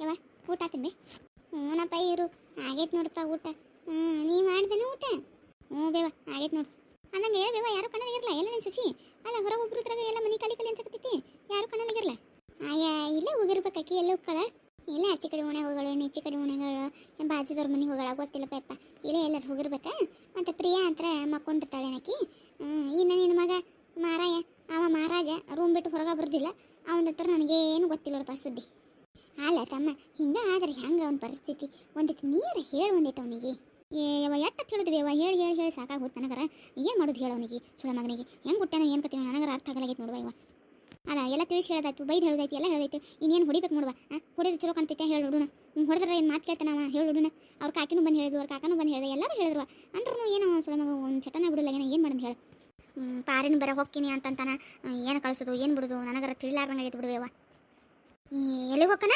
ಯವ್ವ ಊಟ ತಿನ್ನಿ. ಹ್ಞೂನಪ್ಪ ಇರು ಆಗೈತೆ ನೋಡಪ್ಪ ಊಟ. ನೀ ಮಾಡ್ದೇನೆ ಊಟ? ಹ್ಞೂ ಬೇವ ಆಗೈತೆ ನೋಡು. ಅಂದಂಗೆ ಬೇವ ಯಾರು ಕಣ್ಣಾಗಿರಲ್ಲ ಎಲ್ಲ ನನ್ನ ಶುಶಿ. ಅಲ್ಲ ಹೊರಗೆ ಒಬ್ರು ಇದ್ರಾಗ ಎಲ್ಲ ಮನೆ ಖಾಲಿ ಅನ್ಸಕತ್ತೈತಿ. ಯಾರು ಕಣ್ಣಾಗಿರಲ್ಲ. ಆಯ ಇಲ್ಲ ಹೋಗಿರ್ಬೇಕಾಕಿ ಎಲ್ಲ ಹೋಗ್ಕಳ. ಇಲ್ಲ ಆಚೆ ಕಡೆ ಮನೆಗೆ ಹೋಗಳು ಏನು ಈಚೆ ಕಡೆ ಮನೆಗಳು ಏನು ಬಾಜುದವ್ರ ಮನೆಗೆ ಹೋಗಳ ಗೊತ್ತಿಲ್ಲ ಪಪ್ಪ. ಇಲ್ಲೇ ಎಲ್ಲರೂ ಹೋಗಿರ್ಬೇಕಾ. ಮತ್ತು ಪ್ರಿಯಾ ಅಂತ ಮಕ್ಕೊಂಡಿರ್ತಾಳೆ ಆಕಿ. ಇನ್ನು ನಿನ್ನ ಮಗ ಮಾರಾಯ ಅವ ಮಹಾರಾಜ ರೂಮ್ ಬಿಟ್ಟು ಹೊರಗೆ ಬರೋದಿಲ್ಲ. ಅವನ ಹತ್ರ ನನಗೇನು ಗೊತ್ತಿಲ್ಲಪ್ಪ ಸುದ್ದಿ. ಅಲ್ಲ ತಮ್ಮ ಹಿಂಗೆ ಆದ್ರೆ ಹೆಂಗೆ ಅವನ ಪರಿಸ್ಥಿತಿ ಒಂದಿಟ್ಟು ನೀರು ಹೇಳು ಒಂದಿಟ್ಟು ಅವನಿಗೆ. ಯವ ಎಟ್ಟು ಹೇಳಿದ್ವಿ ಯವ ಹೇಳಿ ಹೇಳಿ ಹೇಳಿ ಸಾಕಾಗುತ್ತೆ ನನಗರ. ಏನು ಮಾಡೋದು ಹೇಳು ಅವನಿಗೆ ಸುಳ ಮಗನಿಗೆ ಹೆಂಗೆ ಹುಟ್ಟಾನ ಏನು ಕತ್ತೀವಿ ನನಗರ ಅರ್ಥ ಆಗಲಾಗೈತೆ ನೋಡುವ ಇವ. ಅಲ್ಲ ಎಲ್ಲ ತಿಳಿಸಿ ಹೇಳೋದಾಯ್ತು ಬೈದು ಹೇಳೋದಾಯ್ತು ಎಲ್ಲ ಹೇಳೋದಾಯ್ತು. ಇನ್ನೇನು ಹೊಡಿಬೇಕು ನೋಡುವ. ಹೊಡೆದು ಚಲೋ ಕಾಣ್ತೈತೆ ಹೇಳಿ ಹುಡುನ. ಹೊಡೆದ್ರೆ ಏನು ಮಾತು ಕೇಳ್ತಾನೆ ಅವ ಹೇಳಿ ಹುಡುನ. ಅವ್ರ ಕಾಕಿನೂ ಬಂದು ಹೇಳಿದ್ರು ಅವ್ರ ಕಾಕನೂ ಬಂದು ಹೇಳಿದೆ ಎಲ್ಲರೂ ಹೇಳಿದ್ರು. ಅಂದ್ರೂ ಏನು ಸುಳ ಮಗ ಒಂದು ಚಟನ ಬಿಡಲ್ಲ ಏನು ಮಾಡೋದು ಹೇಳು. ಪಾರಿನ ಬರ ಹೋಗ್ತೀನಿ ಅಂತಂತಾನ. ಏನು ಕಳಿಸೋದು ಏನು ಬಿಡೋದು ನನಗರ ತಿಳಿಲಾರ್ದಂಗೆ ಆಗೈತೆ ಬಿಡುವ. ಎಲ್ಲಿಗೆ ಹೋಗ್ಕನ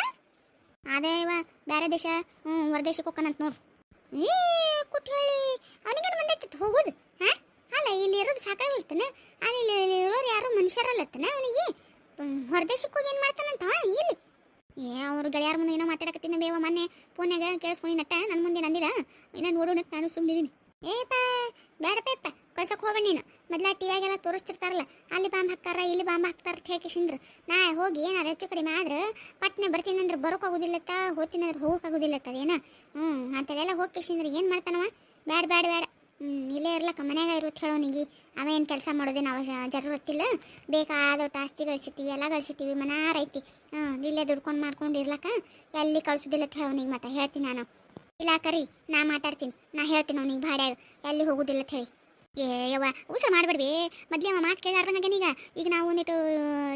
ಅದೇ ಇವ ಬೇರೆ ದೇಶ ಹೊರದೇಶಕ್ಕೆ ಹೋಗ್ಕನಂತ ನೋಡು. ಕುಟ್ಟು ಹೇಳಿ ಅವನಿಗೇನು ಬಂದೈತಿತ್ತು ಹೋಗೋದು. ಹಾಂ ಅಲ್ಲ ಇಲ್ಲಿ ಇರೋದು ಸಾಕಾಗಿಲ್ತಾನೆ. ಅಲ್ಲಿ ಇರೋರು ಯಾರು ಮನುಷ್ಯರಲ್ಲತ್ತಾನೆ ಅವನಿಗೆ. ಹೊರದೇಶಕ್ಕೆ ಹೋಗಿ ಏನು ಮಾಡ್ತಾನಂತ ಇಲ್ಲಿ. ಅವ್ರ ಗೆಳೆಯಾರ ಮುಂದೆ ಏನೋ ಮಾತಾಡಕತ್ತೀನಿ ಬೇವ. ಮೊನ್ನೆ ಫೋನ್ಯಾಗ ಕೇಳಿಸ್ಕೊಂಡು ನಟ್ಟ ನನ್ನ ಮುಂದೆ ನಂದಿದ ಇನ್ನೂ ನೋಡೋಣ ನಾನು ಸುಮ್ಮನಿದ್ದೀನಿ. ಏಪ ಬೇಡಪ್ಪ ಕಳ್ಸಕ್ಕೆ ಹೋಗ್ಬೇಡ ನೀನು. ಮೊದಲ ಟಿವಿಯಾಗೆಲ್ಲ ತೋರಿಸ್ತಿರ್ತಾರಲ್ಲ ಅಲ್ಲಿ ಬಾಂಬ್ ಹಾಕ್ತಾರ ಇಲ್ಲಿ ಬಾಂಬ್ ಹಾಕ್ತಾರ ಅಂತ ಹೇಳ್ಕೇಶಿಂದ್ರು. ನಾಳೆ ಹೋಗಿ ಏನಾರು ಹೆಚ್ಚು ಕಡಿಮೆ ಆದ್ರೆ ಪಟ್ನೆ ಬರ್ತೀನಿ ಅಂದ್ರೆ ಬರೋಕ್ಕಾಗೋದಿಲ್ಲತ್ತ ಹೋಗ್ತೀನಿ ಅಂದ್ರೆ ಹೋಗೋಕ್ಕಾಗೋದಿಲ್ಲತ್ತ ಅದೇನ. ಅಂಥದ್ದೆಲ್ಲ ಹೋಗ್ಕೇಶಿಂದ್ರೆ ಏನು ಮಾಡ್ತಾನವ. ಬೇಡ ಬೇಡ ಬೇಡ ಇಲ್ಲೇ ಇರ್ಲಕ್ಕ ಮನ್ಯಾಗ ಇರುತ್ತೆ ಹೇಳೋನಿಗೆ. ಅವ ಏನು ಕೆಲಸ ಮಾಡೋದೇನು ಅವ ಜರೂರತ್ತಿಲ್ಲ. ಬೇಕಾದೊಟ್ಟು ಆಸ್ತಿ ಗಳಿಸಿರ್ತೀವಿ ಎಲ್ಲ ಗಳಿಸಿರ್ತೀವಿ ಮನಾರ ಐತಿ. ಇಲ್ಲೇ ದುಡ್ಕೊಂಡು ಮಾಡ್ಕೊಂಡು ಇರ್ಲಕ್ಕ ಎಲ್ಲಿ ಕಳ್ಸೋದಿಲ್ಲ ಅಂತ ಹೇಳೋನಿಗೆ. ಮತ್ತೆ ಹೇಳ್ತೀನಿ ನಾನು ಇಲ್ಲ ಕರಿ ನಾ ಮಾತಾಡ್ತೀನಿ. ನಾ ಹೇಳ್ತೀನಿ ಅವ್ನಿಗೆ ಭಾಡ್ಯಾಗ ಎಲ್ಲಿ ಹೋಗೋದಿಲ್ಲ ಅಂತ ಹೇಳಿ. ಯವ್ವ ಉಸಿರು ಮಾಡಬೇಡ್ವಿ. ಮೊದಲೇ ಅವ ಮಾತು ಕೇಳಾರ್ದಂಗೇನೀಗ. ಈಗ ನಾವು ಒಂದಿಟ್ಟು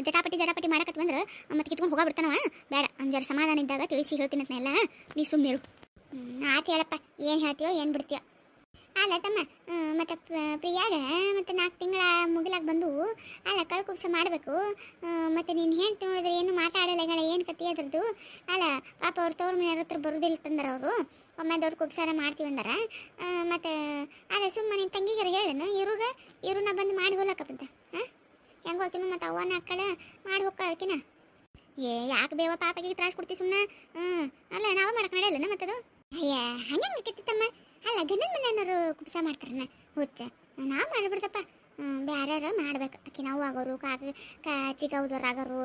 ಜಟಾಪಟಿ ಮಾಡಕತ್ತಿ ಬಂದ್ರೆ ಮತ್ತೆ ಕಿತ್ಕೊಂಡು ಹೋಗ್ಬಿಡ್ತಾನವ. ಬೇಡ ಜರ ಸಮಾಧಾನ ಇದ್ದಾಗ ತಿಳಿಸಿ ಹೇಳ್ತೀನಿ ಅಂತ ಎಲ್ಲ ನೀ ಸುಮ್ಮನಿರು. ಆತು ಹೇಳಪ್ಪ ಏನು ಹೇಳ್ತೀಯೋ ಏನು ಬಿಡ್ತೀಯೋ. ಅಲ್ಲ ತಮ್ಮ ಮತ್ತು ಪ್ರಿಯಾಗ ಮತ್ತು 4 ತಿಂಗಳ ಮುಗಿಲಾಗ ಬಂದು ಅಲ್ಲ ಕಳ್ಕುಬ್ಸ ಮಾಡಬೇಕು. ಮತ್ತು ನೀನು ಹೆಂಗೆ ನೋಡಿದ್ರೆ ಏನು ಮಾತಾಡಲ್ಲ ಏನು ಕತ್ತಿ ಅದ್ರದ್ದು. ಅಲ್ಲ ಪಾಪ ಅವ್ರು ತವ್ರ ಮನೆಯವ್ರ ಹತ್ರ ಬರೋದಿಲ್ಲ ತಂದಾರ ಅವರು. ಒಮ್ಮೆ ದೊಡ್ಡ ಕುಬ್ಸಾರ ಮಾಡ್ತೀವಿ ಅಂದಾರ. ಮತ್ತು ಅಲ್ಲ ಸುಮ್ಮನೆ ನಿನ್ನ ತಂಗಿಗರ ಹೇಳೇನು ಇರುನ ಬಂದು ಮಾಡಿ ಹೋಲಕ್ಕಪ್ಪಂತ. ಹೆಂಗೆ ಹೋಗ್ತೀನ ಮತ್ತು ಅವನ ಆ ಕಡೆ ಮಾಡಿ ಹೋಗ್ಕಿನ. ಯಾಕೆ ಬೇವ ಪಾಪಗೆ ತ್ರಾಸ ಕೊಡ್ತೀವಿ ಸುಮ್ಮನೆ. ಅಲ್ಲ ನಾವು ಮಾಡಕ್ಕೆ ನಡೆಯಲ್ಲ ಮತ್ತದು. ಅಯ್ಯ ಹಂಗೆ ಕೆತ್ತಿತ್ತಮ್ಮ. ಅಲ್ಲ ಗಂಡನ ಮನೆಯವರು ಕುಬ್ಸ ಮಾಡ್ತಾರಣ್ಣ ಹುಚ್ಚ. ನಾವು ಮಾಡಿಬಿಡ್ತಪ್ಪ. ಬೇರೆ ಮಾಡ್ಬೇಕು ಆಕಿ ನಾವು ಆಗೋರು ಚಿಕ್ಕವ್ದವ್ರು ಆಗೋರು.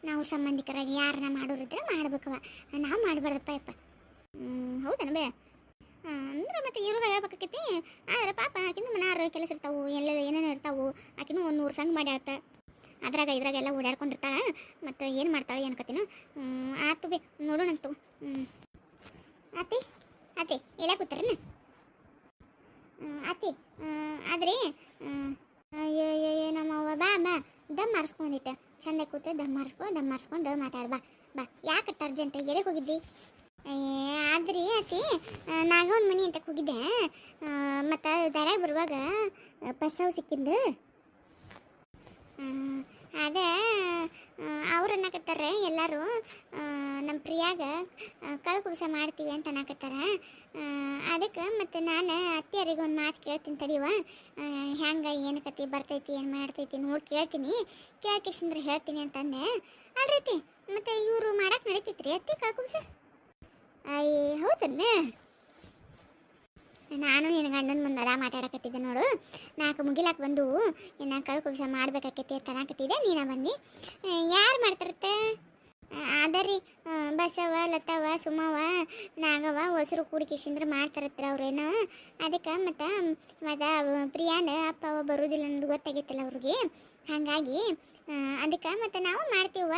ನಾವು ಸಂಬಂಧಿಕರಾಗಿ ಯಾರನ್ನ ಮಾಡೋರಿದ್ರೆ ಮಾಡ್ಬೇಕವ. ನಾವು ಮಾಡಬಾರ್ದಪ್ಪ ಯಪ್ಪ. ಹೌದನ ಬೇ ಅಂದ್ರೆ ಮತ್ತೆ ಇವ್ರಿಗೆ ಹೇಳ್ಬೇಕಾಕೈತಿ. ಆದರೆ ಪಾಪ ಆಕಿಂದು ಮನಾರು ಕೆಲಸ ಇರ್ತಾವು ಎಲ್ಲೆಲ್ಲ ಏನೇನೋ ಇರ್ತಾವು. ಆಕಿನೂ 100 ಸಂಘ ಮಾಡ್ಯಾಳ್ತ ಇದ್ರಾಗೆಲ್ಲ ಓಡಾಡ್ಕೊಂಡಿರ್ತಾಳೆ. ಮತ್ತು ಏನು ಮಾಡ್ತಾಳೆ ಏನು ಕತ್ತಿನ. ಆತು ಬೇ ನೋಡೋಣಂತು. ಅತ್ತೆ ಎಲ್ಲ ಕೂತಾರನ ಅತ್ತಿ. ಆದ್ರೆ ನಮ್ಮವ್ವ ಬಾ ದಮ್ ಮಾರಿಸ್ಕೊಂಡಿಟ್ಟ ಚಂದ ಕೂತು ದಮ್ ಮಾರಿಸ್ಕೊಂಡು ಮಾತಾಡ ಬಾ ಯಾಕಟ್ಟ ಅರ್ಜೆಂಟ್ ಎಲ್ಲಿಗೆ ಹೋಗಿದ್ದಿ? ಆದ್ರಿ ಅತ್ತಿ ನಾಗವನ ಮನೆ ಅಂತ ಹೋಗಿದ್ದೆ. ಮತ್ತು ದಾರ್ಯಾಗ ಬರುವಾಗ ಬಸ್ಸವು ಸಿಕ್ಕಿಲ್ಲ. ಅದೇ ಅವ್ರು ಅನ್ನಕತ್ತಾರೆ ಎಲ್ಲರೂ ನಮ್ಮ ಪ್ರಿಯಾಗ ಕಳ್ಕುಬ್ಸ ಮಾಡ್ತೀವಿ ಅಂತ ಅನ್ನಕತ್ತಾರೆ. ಅದಕ್ಕೆ ಮತ್ತು ನಾನು ಅತ್ತಿಯರಿಗೆ ಒಂದು ಮಾತು ಕೇಳ್ತೀನಿ ತಡೀವ. ಹೆಂಗೆ ಏನು ಕತ್ತಿ ಬರ್ತೈತಿ ಏನು ಮಾಡ್ತೈತಿ ನೋಡಿ ಕೇಳ್ತೀನಿ. ಕೇಳ್ಕಿಸಂದ್ರೆ ಹೇಳ್ತೀನಿ ಅಂತಂದೆ. ಅಲ್ರೀತಿ ಮತ್ತು ಇವರು ಮಾಡಕ್ಕೆ ನಡೀತೈತ್ರಿ ಅತ್ತಿ ಕಳ್ಕುಬ್ಸ? ಹೌದನ್ನ ನಾನು ನಿನ್ನ ಗಂಡನ ಮುಂದೆ ಅದ ಮಾತಾಡಕತ್ತಿದ್ದೆ ನೋಡು. 4 ಮುಗಿಲಾಕ ಬಂದು ಇನ್ನು ಕಳ್ಕುಬ್ಸ ಮಾಡ್ಬೇಕಾಕೈತಿ ತನಾಕತ್ತಿದ್ದೆ. ನೀನು ಬಂದು ಯಾರು ಮಾಡ್ತಾರತ್ತೆ? ಅದರಿ ಬಸವ ಲತವ ಸುಮವ ನಾಗವ ಹೊಸರು ಕೂಡಿಕಿಸಿಂದ್ರೆ ಮಾಡ್ತಾರತ್ರ ಅವ್ರೇನೋ. ಅದಕ್ಕೆ ಮತ್ತು ಪ್ರಿಯಾನ ಅಪ್ಪ ಅವ ಬರೋದಿಲ್ಲ ಅನ್ನೋದು ಗೊತ್ತಾಗಿತ್ತಲ್ಲ ಅವ್ರಿಗೆ. ಹಾಗಾಗಿ ಅದಕ್ಕೆ ಮತ್ತು ನಾವು ಮಾಡ್ತೀವ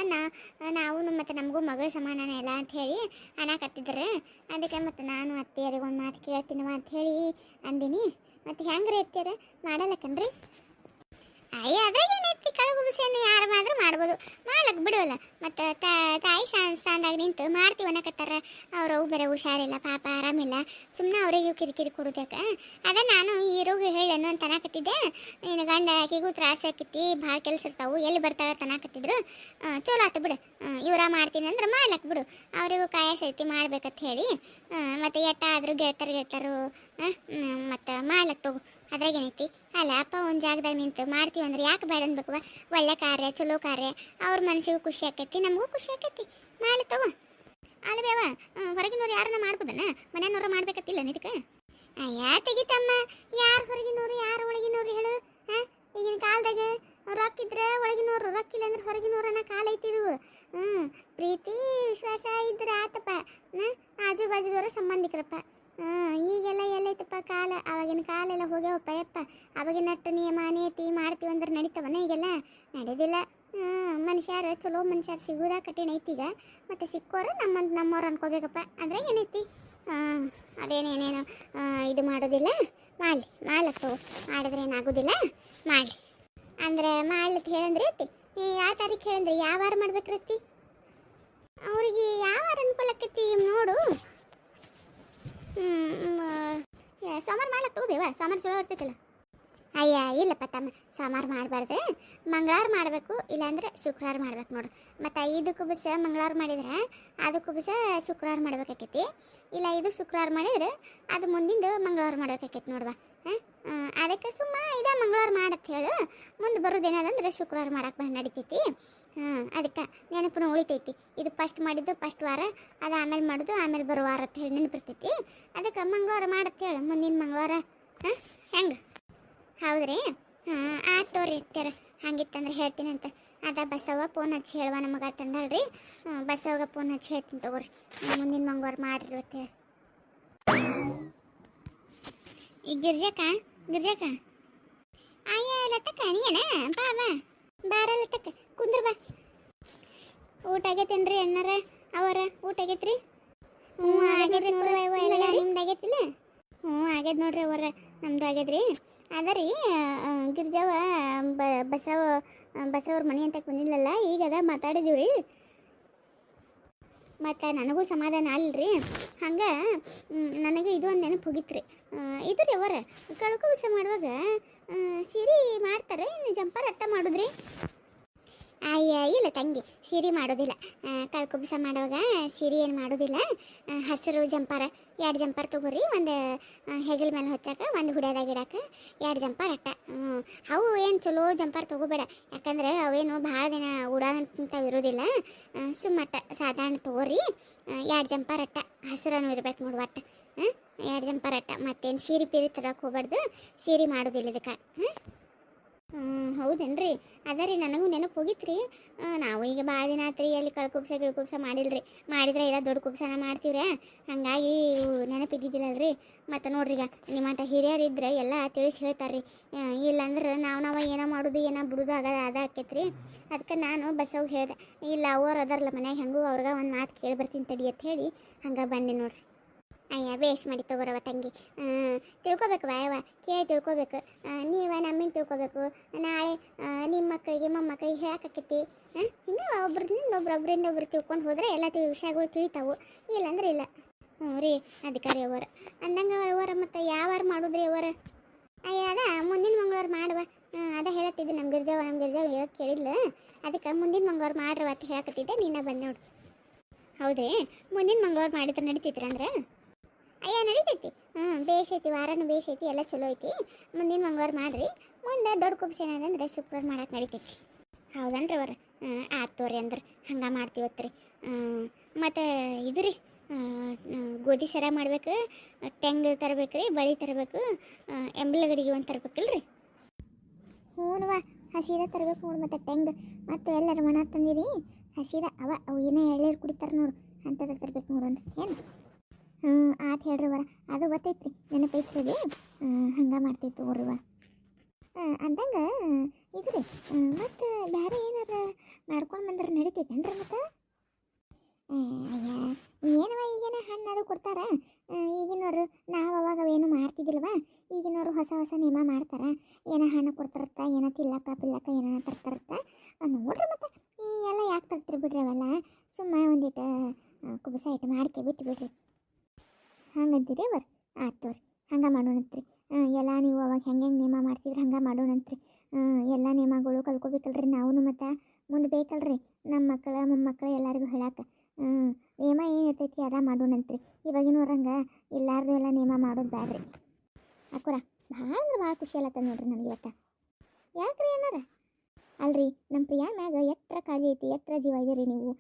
ನಾವು ಮತ್ತು ನಮಗೂ ಮಗಳ ಸಮಾನನೇ ಇಲ್ಲ ಅಂಥೇಳಿ ಅನ್ನಕತ್ತಿದ್ರು. ಅದಕ್ಕೆ ಮತ್ತು ನಾನು ಅತ್ತೆಯರಿಗೆ ಒಂದು ಮಾತು ಕೇಳ್ತೀನವ ಅಂಥೇಳಿ ಅಂದಿನಿ. ಮತ್ತು ಹೆಂಗ್ರಿ ಅತ್ತೆಯರ ಮಾಡಲ್ಲಕ್ಕನ್ರಿ? ಅದ್ರಾಗ ಏನೈತಿ ಕಳ್ಕುಬ್ಸೆಯನ್ನು ಯಾರು ಮಾತ್ರ ಮಾಡ್ಬೋದು. ಮಾಡ್ಲಕ್ಕೆ ಬಿಡೋಲ್ಲ. ಮತ್ತು ತಾಯಿ ಸ್ಥಾನದಾಗ ನಿಂತು ಮಾಡ್ತೀವಿ ಅನ್ನಕತ್ತಾರ. ಅವ್ರವು ಬೇರೆ ಹುಷಾರಿಲ್ಲ ಪಾಪ ಆರಾಮಿಲ್ಲ. ಸುಮ್ಮನೆ ಅವರಿಗೆ ಕಿರಿಕಿರಿ ಕೊಡೋದಕ್ಕೆ ಅದೇ ನಾನು ಈ ರೋಗ ಹೇಳೇನು ಅಂತ ಅನ್ನಕತ್ತಿದ್ದೆ. ನಿನ್ನ ಗಂಡ ಆಕಿಗೂ ತ್ರಾಸ ಆಕೈತಿ ಭಾಳ ಕೆಲಸ ಇರ್ತಾವು ಎಲ್ಲಿ ಬರ್ತಾಳೆ ಅನ್ನಕತ್ತಿದ್ರು. ಚಲೋ ಆತು ಬಿಡು. ಇವರ ಮಾಡ್ತೀನಿ ಅಂದ್ರೆ ಮಾಡ್ಲಕ್ಕೆ ಬಿಡು. ಅವರಿಗೂ ಕಾಯಸ ಐತಿ ಮಾಡ್ಬೇಕಂತ ಹೇಳಿ. ಮತ್ತು ಎಟ್ಟಾದರೂ ಗೆಳತರು ಮತ್ತು ಮಾಡ್ಲಕ್ಕೆ ತಗೋ. ಅದ್ರಾಗೇನೈತಿ? ಅಲ್ಲ ಅಪ್ಪ ಒಂದು ಜಾಗದಾಗ ನಿಂತು ಮಾಡ್ತೀವಿ ಅಂದ್ರೆ ಯಾಕೆ ಬೇಡ ಅನ್ಬೇಕವ. ಒಳ್ಳೆ ಕಾರ್ಯ ಚಲೋ ಕಾರ್ಯ ಅವ್ರ ಮನಸ್ಸಿಗೂ ಖುಷಿ ಆಕೈತಿ ನಮಗೂ ಖುಷಿ ಆಕೈತಿ. ಮಾಡಿ ತಗೋ. ಅಲ್ಲ ಅಲ್ಲ ಬೇವ ಹೊರಗಿನವ್ರು ಯಾರನ್ನ ಮಾಡ್ಬೋದನ ಮನೆಯವ್ರ ಮಾಡ್ಬೇಕತ್ತಿಲ್ಲ ನಿದಕ್ಕೆ ಯಾ ತೆಗಿತಮ್ಮ ಯಾರು ಹೊರಗಿನವ್ರು ಯಾರು ಒಳಗಿನವ್ರು ಹೇಳು ಹಾಂ ಈಗಿನ ಕಾಲದಾಗ ರೊಕ್ಕಿದ್ರೆ ಒಳಗಿನವ್ರು ರೊಕ್ಕಿಲ್ಲ ಅಂದ್ರೆ ಹೊರಗಿನವ್ರನ್ನ ಕಾಲ ಐತಿದ್ವು ಪ್ರೀತಿ ವಿಶ್ವಾಸ ಇದ್ರೆ ಆತಪ್ಪ ಆಜು ಬಾಜುದವ್ರ ಸಂಬಂಧಿಕರಪ್ಪ ಈಗೆಲ್ಲ ಎಲ್ಲೈತಪ್ಪ ಕಾಲ ಆವಾಗಿನ ಕಾಲ ಎಲ್ಲ ಹೋಗ್ಯಾವಪ್ಪ ಯಪ್ಪ ಅವಾಗಿನ ನಟ್ಟು ನಿಯಮ ನೀತಿ ಮಾಡ್ತೀವಿ ಅಂದ್ರೆ ನಡೀತವನ ಈಗೆಲ್ಲ ನಡೆಯೋದಿಲ್ಲ ಮನುಷ್ಯರು ಚಲೋ ಮನುಷ್ಯರು ಸಿಗೋದ ಕಠಿಣ ಐತಿ ಈಗ ಮತ್ತು ಸಿಕ್ಕೋರು ನಮ್ಮವ್ರು ಅನ್ಕೋಬೇಕಪ್ಪ ಅಂದ್ರೆ ಏನೈತಿ ಅದೇನೇನೇನು ಇದು ಮಾಡೋದಿಲ್ಲ ಮಾಡ್ಲಕ್ಕ ಮಾಡಿದ್ರೆ ಏನಾಗೋದಿಲ್ಲ ಮಾಡಲಿ ಅಂದ್ರೆ ಮಾಡ್ಲತ್ ಹೇಳಂದ್ರೆ ಐತಿ ಯಾವ ತಾರೀಕು ಹೇಳಂದ್ರೆ ಯಾವ ವಾರ ಮಾಡ್ಬೇಕ್ರತ್ತಿ ಅವ್ರಿಗೆ ಯಾವ ವಾರ ಅನ್ಕೊಳಕತ್ತಿ ನೋಡು ಸೋಮವಾರ ಮಾಡ್ಲಕ್ಕ ತಗೋಬೇವ ಸೋಮವಾರ ಚಲೋ ಇರ್ತೈತಲ್ಲ ಅಯ್ಯ ಇಲ್ಲಪ್ಪ ತಮ್ಮ ಸೋಮವಾರ ಮಾಡಬಾರ್ದು ಮಂಗಳವಾರ ಮಾಡಬೇಕು ಇಲ್ಲಾಂದ್ರೆ ಶುಕ್ರವಾರ ಮಾಡ್ಬೇಕು ನೋಡು ಮತ್ತು ಇದು ಕುಬಸ ಮಂಗಳವಾರ ಮಾಡಿದ್ರೆ ಅದು ಕುಬಸ ಶುಕ್ರವಾರ ಮಾಡ್ಬೇಕಾಕೈತಿ ಇಲ್ಲ ಇದು ಶುಕ್ರವಾರ ಮಾಡಿದ್ರೆ ಅದು ಮುಂದಿಂದು ಮಂಗಳವಾರ ಮಾಡ್ಬೇಕಾಕೈತಿ ನೋಡುವ ಅದಕ್ಕೆ ಸುಮ್ಮ ಇದೇ ಮಂಗಳವಾರ ಮಾಡತ್ತೆ ಹೇಳು ಮುಂದೆ ಬರೋದೇನದಂದ್ರೆ ಶುಕ್ರವಾರ ಮಾಡಕ್ಕೆ ನಡಿತೈತಿ ಅದಕ್ಕೆ ನೆನಪು ಉಳಿತೈತಿ ಇದು ಫಸ್ಟ್ ಮಾಡಿದ್ದು ಫಸ್ಟ್ ವಾರ ಅದು ಆಮೇಲೆ ಮಾಡೋದು ಆಮೇಲೆ ಬರೋ ವಾರ ಅಂತ ಹೇಳಿ ನೆನಪಿರ್ತೈತಿ ಅದಕ್ಕೆ ಮಂಗಳವಾರ ಮಾಡತ್ತೆ ಹೇಳು ಮುಂದಿನ ಮಂಗಳವಾರ ಹೆಂಗೆ ಹೌದ್ರಿ ಆಯ್ತು ತೋರಿ ಇರ್ತಾರ ಹಂಗಿತ್ತಂದ್ರೆ ಹೇಳ್ತೀನಿ ಅಂತ ಅದ ಬಸವ್ವ ಫೋನ್ ಹಚ್ಚಿ ಹೇಳುವ ನಮಗೆ ಅಂತಂದಳ್ರಿ ಬಸವ್ಗ ಫೋನ್ ಹಚ್ಚಿ ಹೇಳ್ತೀನಿ ತಗೋರಿ ಮುಂದಿನ ಮಂಗಳವಾರ ಮಾಡ್ರಿ ಅಂತ ಹೇಳಿ ಈಗ ಗಿರ್ಜಕ್ಕ ಅಯ್ಯ ಲತಕ್ಕ ನೀನ ಬಾ ಬಾರ ಲತಕ್ಕ ಕುಂದ್ರ ಬಾ ಊಟ ಆಗೈತೇನ್ರಿ ಅಣ್ಣಾರ ಅವರ ಊಟ ಆಗೈತ್ರಿ ಹ್ಞೂ ಆಗೈತ್ರಿ ನೋಡುವ ಎಲ್ಲ ನಿಮ್ದು ಆಗೈತಿಲ್ಲ ಹ್ಞೂ ಆಗ್ಯದ ನೋಡ್ರಿ ಅವರ ನಮ್ದು ಆಗ್ಯದ್ರಿ ಅದರಿ ಗಿರ್ಜವ್ವ ಬಸವ್ರ ಮನೆ ಅಂತ ಬಂದಿಲ್ಲಲ್ಲ ಈಗ ಅದ ಮಾತಾಡಿದೀವಿ ರೀ ಮತ್ತು ನನಗೂ ಸಮಾಧಾನ ಅಲ್ರಿ ಹಂಗೆ ನನಗೆ ಇದು ಒಂದು ನೆನಪು ಹೋಗಿತ್ರಿ ಇದು ರೀ ಅವರ ಕಳ್ಕುಬಸ ಮಾಡುವಾಗ ಸೀರೆ ಮಾಡ್ತಾರೆ ಜಂಪರ್ ಅಟ್ಟ ಮಾಡೋದ್ರಿ ಅಯ್ಯ ಇಲ್ಲ ತಂಗಿ ಸೀರೆ ಮಾಡೋದಿಲ್ಲ ಕಳ್ಕುಬಸ ಮಾಡುವಾಗ ಸೀರೆ ಏನು ಮಾಡೋದಿಲ್ಲ ಹಸಿರು ಜಂಪಾರ 2 ಜಂಪರ್ ತೊಗೋರಿ ಒಂದು ಹೆಗಲ ಮೇಲೆ ಹೊಚ್ಚಾಕ ಒಂದು ಹುಡಿಯೋದಾಗ ಇಡಕ್ಕೆ 2 ಜಂಪರ್ ಅಟ್ಟ ಅವು ಏನು ಚಲೋ ಜಂಪರ್ ತೊಗೋಬೇಡ ಯಾಕಂದ್ರೆ ಅವೇನು ಭಾಳ ದಿನ ಉಡೋಂಥವು ಇರೋದಿಲ್ಲ ಸುಮ್ಮಟ್ಟ ಸಾಧಾರಣ ತೊಗೋರಿ 2 ಜಂಪರ್ ಅಟ್ಟ ಹಸಿರನ್ನು ಇರ್ಬೇಕು ನೋಡಿ ಒಟ್ಟು 2 ಜಂಪರ್ ಅಟ್ಟ ಮತ್ತೇನು ಸೀರೆ ಪೀರಿ ತರಕ್ಕೆ ಹೋಗ್ಬಾರ್ದು ಸೀರೆ ಮಾಡೋದಿಲ್ಲ ಇದಕ್ಕೆ ಹೌದೇನ್ರಿ ಅದ ರೀ ನನಗೂ ನೆನಪು ಹೋಗಿತ್ರಿ ನಾವು ಈಗ ಭಾಳ ದಿನ ಆತ್ರಿ ಅಲ್ಲಿ ಕಳ್ಕುಬ್ಸ ಮಾಡಿಲ್ರಿ ಮಾಡಿದ್ರೆ ಇದ ದೊಡ್ಡ ಕುಬ್ಸನ ಮಾಡ್ತೀವ್ರಿ ಹಾಗಾಗಿ ನೆನಪಿದ್ದಿದ್ದಿಲ್ಲಲ್ರಿ ಮತ್ತು ನೋಡ್ರಿ ಈಗ ನಿಮ್ಮಂಥ ಹಿರಿಯರು ಇದ್ರೆ ಎಲ್ಲ ತಿಳಿಸಿ ಹೇಳ್ತಾರ್ರಿ ಇಲ್ಲಾಂದ್ರೆ ನಾವು ಏನೋ ಮಾಡೋದು ಏನೋ ಬಿಡೋದು ಅದ ಆಕೈತ್ರಿ ಅದಕ್ಕೆ ನಾನು ಬಸ್ಸೋಗಿ ಹೇಳಿದೆ ಇಲ್ಲ ಅವ್ರು ಅದಾರಲ್ಲ ಮನ್ಯಾಗ ಹೆಂಗೂ ಅವ್ರಿಗೆ ಒಂದು ಮಾತು ಕೇಳಿ ಬರ್ತೀನಿ ತಡಿ ಅಂತ ಹೇಳಿ ಹಂಗೆ ಬಂದೆ ನೋಡ್ರಿ ಅಯ್ಯ ಬೇಷ್ ಮಾಡಿ ತಗೋರವ ತಂಗಿ ತಿಳ್ಕೊಬೇಕು ವಾಯವ ಕೇಳಿ ತಿಳ್ಕೊಬೇಕು ನೀವು ನಮ್ಮಿಂದ ತಿಳ್ಕೊಬೇಕು ನಾಳೆ ನಿಮ್ಮ ಮಕ್ಕಳಿಗೆ ಮೊಮ್ಮಕ್ಕಳಿಗೆ ಹೇಳಾಕೈತಿ ಹಿಂಗೆ ಒಬ್ರಿಂದ ಒಬ್ರು ತಿಳ್ಕೊಂಡು ಹೋದ್ರೆ ಎಲ್ಲ ವಿಷಯಗಳು ತಿಳಿತಾವು ಇಲ್ಲಾಂದ್ರೆ ಇಲ್ಲ ಹ್ಞೂ ರೀ ಅಧಿಕಾರಿ ಅವರ ಅಂದಂಗೆ ಅವರ ಮತ್ತು ಯಾವ ಮಾಡೋದ್ರಿ ಅವರ ಅಯ್ಯ ಅದ ಮುಂದಿನ ಮಂಗಳವಾರ ಮಾಡುವ ಅದ ಹೇಳತ್ತಿದ್ದೆ ನಮ್ಮ ಗಿರ್ಜಾವ ಹೇಳಕ್ಕೆ ಕೇಳಿದ್ಲ ಅದಕ್ಕೆ ಮುಂದಿನ ಮಂಗಳವಾರ ಮಾಡ್ರವ ಅಂತ ಹೇಳಕತ್ತಿದ್ದೆ ನೀನು ಬಂದು ನೋಡು ಹೌದೇ ಮುಂದಿನ ಮಂಗಳವಾರ ಮಾಡಿದ್ರೆ ನಡೀತಿದ್ರ ಅಂದ್ರೆ ಅಯ್ಯ ನಡೀತೈತಿ ಬೇಷ್ ಐತಿ ವಾರನೂ ಬೇಷ್ ಐತಿ ಎಲ್ಲ ಚಲೋ ಐತಿ ಮುಂದಿನ ಮಂಗಳವಾರ ಮಾಡಿರಿ ಮುಂದೆ ದೊಡ್ಡ ಕುಬ್ಸ ಏನಂದ್ರೆ ಶುಕ್ರವಾರ ಮಾಡಕ್ಕೆ ನಡೀತೈತಿ ಹೌದನ್ರಿ ಅವ್ರ ಆಯ್ತು ತೋರಿ ಅಂದ್ರೆ ಹಂಗೆ ಮಾಡ್ತೀವತ್ರಿ ಮತ್ತು ಇದು ರೀ ಗೋಧಿ ಸರ ಮಾಡ್ಬೇಕು ಟೆಂಗ್ ತರಬೇಕು ರೀ ಬಳಿ ತರಬೇಕು ಎಂಬ್ಲಗಡಿಗೆ ಒಂದು ತರ್ಬೇಕಲ್ರಿ ಹ್ಞೂನವ ಹಸೀದ ತರಬೇಕು ನೋಡು ಮತ್ತು ಟೆಂಗ್ ಮತ್ತು ಎಲ್ಲರೂ ಮಣ ತಂದಿರಿ ಹಸೀದ ಅವು ಏನೇ ಎಳ್ಳೀರು ಕುಡಿತಾರೆ ನೋಡು ಅಂಥದ್ದು ತರ್ಬೇಕು ನೋಡು ಅಂತ ಏನು ಆತು ಹೇಳ್ರಿ ಅವರ ಅದು ಗೊತ್ತೈತ್ರಿ ನೆನಪೈತ್ರಿ ಅದು ಹಂಗೆ ಮಾಡ್ತೈತಿ ತಗೋರಿವ ಅಂದಂಗೆ ಇದು ರೀ ಮತ್ತು ಬೇರೆ ಏನಾರ ಮಾಡ್ಕೊಂಡು ಬಂದ್ರೆ ನಡೀತೈತೇನ್ರಿ ಮತ್ತು ಅಯ್ಯ ಏನವ ಈಗೇನ ಹಣ್ಣು ಅದು ಕೊಡ್ತಾರ ಈಗಿನವರು ನಾವು ಅವಾಗ ಅವೇನು ಮಾಡ್ತಿದ್ದಿಲ್ವ ಈಗಿನವರು ಹೊಸ ನಿಯಮ ಮಾಡ್ತಾರ ಏನೋ ಹಣ್ಣು ಕೊಡ್ತಾರತ್ತ ಏನೋ ತಿಲ್ಲಕ್ಕ ಪಿಲ್ಲಕ್ಕ ಏನೋ ತರ್ತಾರತ್ತ ನೋಡ್ರಿ ಮತ್ತು ಈ ಎಲ್ಲ ಯಾಕೆ ತರ್ತೀರಿ ಬಿಡ್ರಿ ಅವೆಲ್ಲ ಸುಮ್ಮ ಒಂದಿಟ್ಟು ಕುಬಸ ಐಟ ಮಾಡ್ಕೆ ಬಿಟ್ಟು ಬಿಡ್ರಿ ಹಂಗಂತೀರಿ ಅವ್ರು ಆಯ್ತು ತೋರಿ ಹಂಗೆ ಮಾಡೋಣಂತ್ರಿ ಎಲ್ಲ ನೀವು ಅವಾಗ ಹೆಂಗೆ ನೇಮ ಮಾಡ್ತಿದ್ರಿ ಹಂಗೆ ಮಾಡೋಣಂತ್ರಿ ಎಲ್ಲ ನೇಮಗಳು ಕಲ್ಕೋಬೇಕಲ್ರಿ ನಾವು ಮತ್ತು ಮುಂದೆ ಬೇಕಲ್ರಿ ನಮ್ಮ ಮಕ್ಕಳು ಮೊಮ್ಮಕ್ಕಳು ಎಲ್ಲರಿಗೂ ಹೇಳಕ್ಕೆ ನೇಮ ಏನು ಇರ್ತೈತಿ ಅದ ಮಾಡೋಣಂತ್ರಿ ಇವಾಗಿನವ್ರು ಹಂಗೆ ಎಲ್ಲಾರ್ದು ಎಲ್ಲ ನೇಮ ಮಾಡೋದು ಬ್ಯಾಡ್ರಿ ಅಕ್ಕೂರ ಭಾಳ ಅಂದ್ರೆ ಭಾಳ ಖುಷಿ ಅಲ್ಲತ್ತ ನೋಡ್ರಿ ನನಗೆ ಇವತ್ತು ಯಾಕ್ರಿ ಏನಾರ ಅಲ್ರಿ ನಮ್ಮ ಪ್ರಿಯಾ ಮ್ಯಾಗ ಎಟ್ರ ಕಾಳಜಿ ಐತಿ, ಎಟ್ರ ಜೀವ ಇದೀರಿ ನೀವು.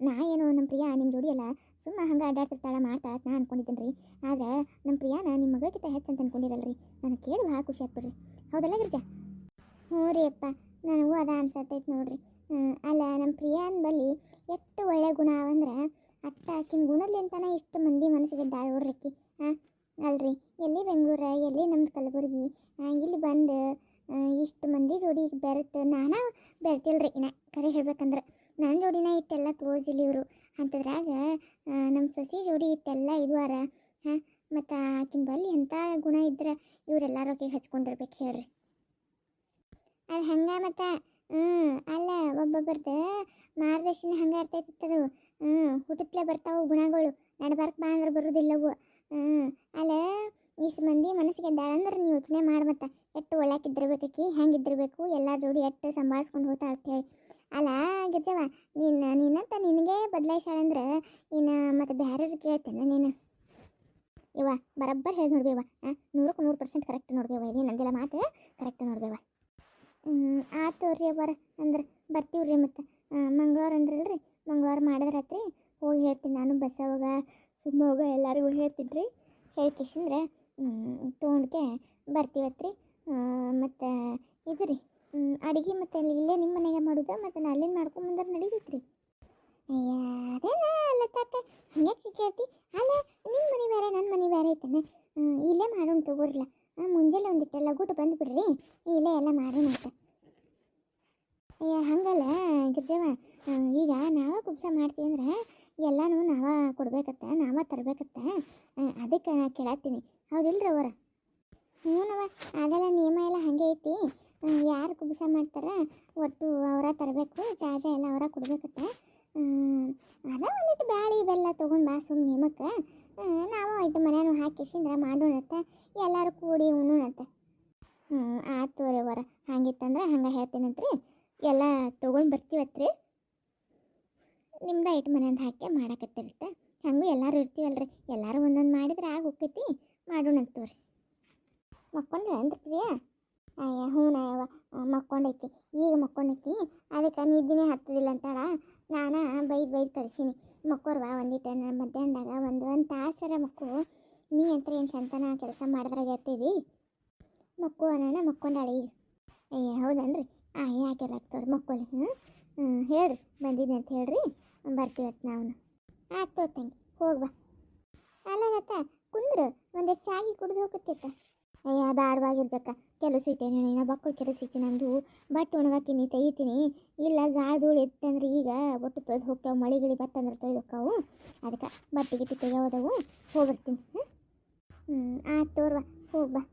ನಾ ಏನು ನಮ್ಮ ಪ್ರಿಯಾ ನಿಮ್ಮ ಜೋಡಿ ಎಲ್ಲ ಸುಮ್ಮ ಹಂಗೆ ಅಡ್ಡಾಡ್ತಿರ್ತಾಳ ಮಾಡ್ತಾ ನಾ ಅನ್ಕೊಂಡಿದ್ದೀನಿ ರೀ. ಆದ್ರೆ ನಮ್ಮ ಪ್ರಿಯಾನ ನಿಮ್ಮ ಮಗಳಿಗಿಂತ ಹೆಚ್ಚು ಅಂತ ಅನ್ಕೊಂಡಿರಲ್ರಿ. ನನಗೆ ಕೇಳಿ ಭಾಳ ಖುಷಿ ಆಗ್ಬಿಡ್ರಿ. ಹೌದಲ್ಲ ಗಿರ್ಜಾ? ಹ್ಞೂ ರೀ ಅಪ್ಪ, ನನಗೂ ಅದ ಅನ್ಸತ್ತೈತೆ ನೋಡ್ರಿ. ಅಲ್ಲ ನಮ್ಮ ಪ್ರಿಯಾನ್ ಬಲ್ಲಿ ಎಷ್ಟು ಒಳ್ಳೆ ಗುಣ ಅವಂದ್ರೆ ಅಟ್ಟ ಆಕಿನ ಗುಣದ್ಲಿಂತಾನೆ ಇಷ್ಟು ಮಂದಿ ಮನಸ್ಸಿಗೆ ದಾಳಿ ಹೊಡ್ರಿಕ್ಕಿ. ಅಲ್ರಿ ಎಲ್ಲಿ ಬೆಂಗಳೂರ, ಎಲ್ಲಿ ನಮ್ದು ಕಲಬುರ್ಗಿ, ಇಲ್ಲಿ ಬಂದು ಇಷ್ಟು ಮಂದಿ ಜೋಡಿ ಬೆರೆತು ನಾನಾ ಬೆರ್ತಿಲ್ರಿ. ಕರೆ ಹೇಳ್ಬೇಕಂದ್ರೆ ನನ್ನ ಜೋಡಿನ ಇಟ್ಟೆಲ್ಲ ಕ್ಲೋಸ್ ಇಲ್ಲಿ ಇವರು ಅಂಥದ್ರಾಗ ನಮ್ಮ ಸೊಸಿ ಜೋಡಿ ಇಟ್ಟೆಲ್ಲ ಇದುವಾರ. ಮತ್ತು ಆಕಿನ ಬಲ್ಲಿ ಎಂಥ ಗುಣ ಇದ್ರೆ ಇವರೆಲ್ಲರೂ ಆಕೆಗೆ ಹಚ್ಕೊಂಡಿರ್ಬೇಕು ಹೇಳ್ರಿ. ಅದು ಹಂಗೆ ಮತ್ತು ಅಲ್ಲ ಒಬ್ಬೊಬ್ಬರದ್ದು ಮಾರ್ಗದರ್ಶನ ಹಂಗೆ ಇರ್ತೈತದು. ಹುಟ್ಟತ್ಲೇ ಬರ್ತಾವೆ ಗುಣಗಳು, ನಡ್ಬಾರ್ಕ್ ಬಾ ಅಂದ್ರೆ ಬರೋದಿಲ್ಲವು. ಅಲ್ಲ ಇಷ್ಟು ಮಂದಿ ಮನಸ್ಸಿಗೆ ಅಂದ್ರೆ ನೀವು ಯೋಚನೆ ಮಾಡಿ ಮತ್ತೆ ಎಷ್ಟು ಒಳ್ಳೆಕಿದ್ದಿರ್ಬೇಕಿ, ಹೆಂಗಿದ್ದಿರ್ಬೇಕು, ಎಲ್ಲ ಜೋಡಿ ಎಷ್ಟು ಸಂಭಾಳಿಸ್ಕೊಂಡು ಹೋಗ್ತಾ ಅಂತೇಳಿ. ಅಲ್ಲ ಗಿರ್ಜವ, ನೀನಂತ ನಿನಗೆ ಬದಲಾಯಿಸಾಳಂದ್ರೆ ಇನ್ನು ಮತ್ತು ಬೇರೆ ಕೇಳ್ತೇನೆ ನೀನು. ಇವ ಬರಬ್ಬರ್ ಹೇಳಿ ನೋಡ್ಬೇವ, 100% ಕರೆಕ್ಟ್ ನೋಡ್ಬೇವ. ಇದು ನಂದೆಲ್ಲ ಮಾತು ಕರೆಕ್ಟ್ ನೋಡ್ಬೇವ. ಆತು ರೀ ಅವರ ಅಂದ್ರೆ ಬರ್ತೀವ್ರಿ. ಮತ್ತು ಮಂಗಳವಾರ ಅಂದ್ರಲ್ರಿ, ಮಂಗಳವಾರ ಮಾಡಿದ್ರಾತ್ರಿ ಹೋಗಿ ಹೇಳ್ತೀನಿ ನಾನು. ಬಸ್ಸವಾಗ ಸುಮ್ಮೋಗ ಎಲ್ಲರಿಗೂ ಹೇಳ್ತಿದ್ರಿ, ಹೇಳ್ಕೇಶಂದ್ರೆ ತೊಗೊಂಡ್ಕೆ ಬರ್ತೀವತ್ರಿ. ಮತ್ತು ಇದು ರೀ ಅಡುಗೆ ಮತ್ತು ಇಲ್ಲೇ ನಿಮ್ಮ ಮನೆಗೆ ಮಾಡೋದು, ಮತ್ತು ನಾನು ಅಲ್ಲಿಂದ ಮಾಡ್ಕೊಂಬಂದ್ರೆ ನಡೀತೈತ್ರಿ. ಅಯ್ಯ ಅದೇನ ಅಲ್ಲ ತಾತ ಹಂಗೆ ಕೇಳ್ತಿ. ಅಲ್ಲ ನಿಮ್ಮ ಮನೆ ಬೇರೆ ನನ್ನ ಮನೆ ಬೇರೆ ಐತಾನೆ, ಇಲ್ಲೇ ಮಾಡೋಣ ತಗೋರಿಲ್ಲ. ಮುಂಜಾನೆ ಒಂದಿಟ್ಟು ಲಘೂಟ ಬಂದುಬಿಡ್ರಿ, ಇಲ್ಲೇ ಎಲ್ಲ ಮಾಡೋಣ ಅಂತ. ಅಯ್ಯ ಹಂಗಲ್ಲ ಗಿರ್ಜವ, ಈಗ ನಾವೇ ಕುಬ್ಸ ಮಾಡ್ತೀವಿ ಅಂದ್ರೆ ಎಲ್ಲನೂ ನಾವೇ ಕೊಡ್ಬೇಕತ್ತ, ನಾವೇ ತರಬೇಕತ್ತ. ಅದಕ್ಕೆ ನಾ ಕೇಳತ್ತೀನಿ, ಹೌದಿಲ್ರಿ ಅವರ? ಹ್ಞೂನವ, ಅದೆಲ್ಲ ನಿಯಮ ಎಲ್ಲ ಹಾಗೆ ಐತಿ. ಯಾರು ಕುಬ್ಸ ಮಾಡ್ತಾರೆ ಒಟ್ಟು ಅವರ ತರಬೇಕು, ಚಾಜ ಎಲ್ಲ ಅವರ ಕೊಡ್ಬೇಕತ್ತ. ಅದ ಒಂದಿಟ್ಟು ಬ್ಯಾಳಿ ಬೆಲ್ಲ ತೊಗೊಂಡು ಬಾ ಸುಮ್ಮನೆ ನಿಯಮಕ್ಕೆ. ನಾವು ಐದು ಮನೆಯೂ ಹಾಕಿಸಿಂದ್ರೆ ಮಾಡೋಣತ್ತ, ಎಲ್ಲರೂ ಕೂಡಿ ಉಣ್ಣೋಣತ್ತ. ಆಯ್ತು ರೀ ಅವರ, ಹಂಗಿತ್ತಂದ್ರೆ ಹಂಗೆ ಹೇಳ್ತೀನಂತ್ರಿ. ಎಲ್ಲ ತೊಗೊಂಡು ಬರ್ತೀವತ್ರಿ. ನಿಮ್ದು ಐಟು ಮನೆ ಅಂತ ಹಾಕಿ ಮಾಡಕತ್ತಿರುತ್ತೆ. ಹಂಗೂ ಎಲ್ಲರೂ ಇರ್ತೀವಲ್ರಿ, ಎಲ್ಲರೂ ಒಂದೊಂದು ಮಾಡಿದ್ರೆ ಆಗ ಹೋಗ್ತೈತಿ, ಮಾಡೋಣಂತ ತೋರಿ. ಮಕ್ಕೊಂಡ್ರೆ ಅಂದ್ರೆ ಪ್ರಿಯಾ? ಅಯ್ಯ ಹ್ಞೂನಯ್ಯವ, ಮಕ್ಕೊಂಡೈತಿ, ಈಗ ಮಕ್ಕೊಂಡೈತಿ. ಅದಕ್ಕೆ ನಿದ್ದಿನೇ ಹತ್ತದಿಲ್ಲ ಅಂತಾಳ. ನಾನು ಬೈದು ಕಳಿಸೀನಿ, ಮಕ್ಕೋರ್ವಾ ಒಂದಿಟ್ಟು ಮಧ್ಯಾಹ್ನದಾಗ ಒಂದು ತಾಸರ ಮಕ್ಕು. ನೀ ಅಂತ ಏನು ಚಂತನ ಕೆಲಸ ಮಾಡಿದ್ರಾಗ ಇರ್ತೀವಿ, ಮಕ್ಕು ಅನ್ನೋಣ ಮಕ್ಕೊಂಡಾಳಿ ಈಗ. ಅಯ್ಯ ಹೌದನ್ರಿ? ಯಾಕೆಲ್ಲ ಆಗ್ತವ್ರಿ ಮಕ್ಕೋಲಿ. ಹೇಳ್ರಿ ಬಂದಿದ್ದೆ ಅಂತ ಹೇಳ್ರಿ, ಬರ್ತೀವತ್ತು ನಾವು. ಆಯ್ತು ತಂಗಿ ಹೋಗಿ ಬಾ. ಅಲ್ಲತ್ತ ಕುಂದ್ರು ಒಂದಿಟ್ಟು ಚಾಗಿ ಕುಡ್ದು ಹೋಗುತ್ತಿತ್ತ. ಅಯ್ಯ ಬ್ಯಾಡವಾಗಿರ್ಜಕ್ಕ, ಕೆಲಸ ಐತೇನೆ ನೀನು ಬಕ್ಕಳು ಕೆಲಸ ಐತಿ. ನಂದು ಬಟ್ಟೆ ಒಣಗಾಕಿನಿ, ತೆಗಿತೀನಿ. ಇಲ್ಲ ಗಾಳಿ ಧೂಳು ಎತ್ತಂದ್ರೆ ಈಗ ಒಟ್ಟು ತೊಯ್ದು ಹೋಗ್ತಾವೆ, ಮಳೆ ಗಿಳಿ ಬತ್ತಂದ್ರೆ ತೊಯ್ದು ಹೋಗ್ತಾವು. ಅದಕ್ಕೆ ಬಟ್ಟೆ ಗಿಟ್ಟಿ ತೆಗೆಯೋದವು, ಹೋಗ್ಬರ್ತೀನಿ. ಆಯ್ತು ತೋರ್ವ, ಹೋಗಿ ಬಾ.